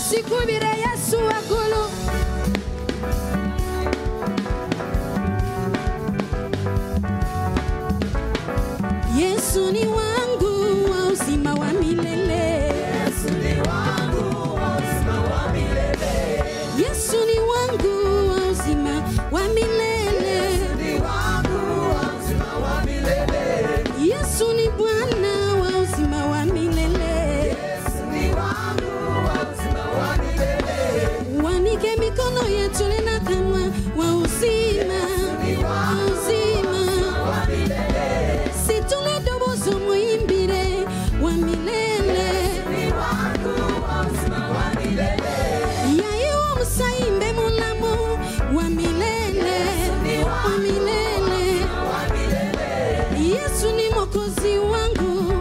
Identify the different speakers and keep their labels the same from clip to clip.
Speaker 1: Sikubire Yesu akulu. Yesu ni wangu wa uzima wa milele.
Speaker 2: Yesu ni wangu wa uzima wa milele.
Speaker 1: Yesu ni wangu wa uzima wa milele.
Speaker 2: Yesu ni wangu wa uzima wa milele.
Speaker 1: Yesu ni Bwana wa uzima wa milele.
Speaker 2: Yesu ni wangu wa uzima wa milele.
Speaker 1: Wanike mikono yetu na kama wa uzima. Wa uzima
Speaker 2: wa milele.
Speaker 1: Situle dobozo muimbire wa milele.
Speaker 2: Ni wangu wa uzima wa milele.
Speaker 1: Yaye wa musaimbe mulamu wa milele. Wa milele.
Speaker 2: Wa milele.
Speaker 1: Yesu ni mwokozi wangu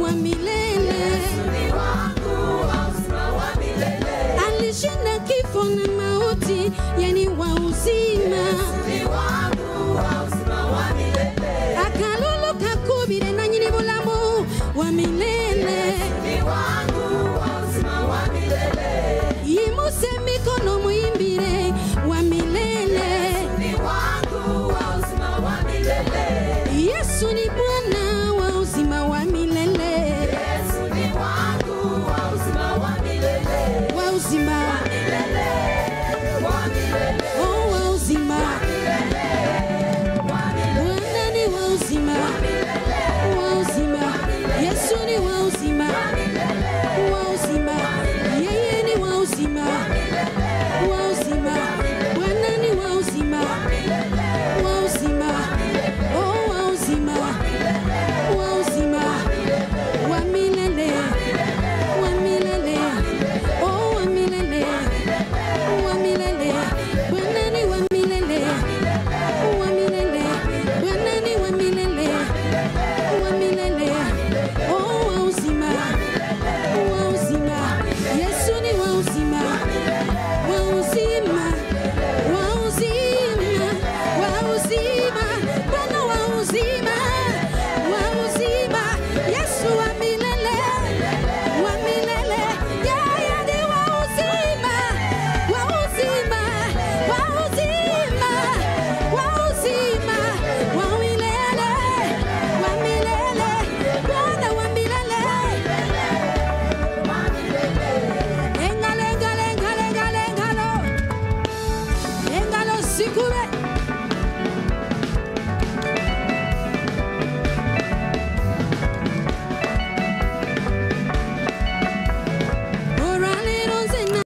Speaker 1: wa milele.
Speaker 2: Ni wangu wa uzima wa milele.
Speaker 1: Alishinda kifo na mauti, yani wa uzima.
Speaker 2: Ni wangu wa uzima wa milele.
Speaker 1: Akalulu kakubire na nyini mulamu wa milele.
Speaker 2: Ni wangu wa uzima wa milele.
Speaker 1: Yimuse mikono muimbire wa milele.
Speaker 2: Ni wangu wa uzima wa milele.
Speaker 1: Yesu ni Bwana wa uzima wa milele.
Speaker 2: Yesu ni wangu wa uzima wa milele.
Speaker 1: Wa uzima
Speaker 2: Wa milele.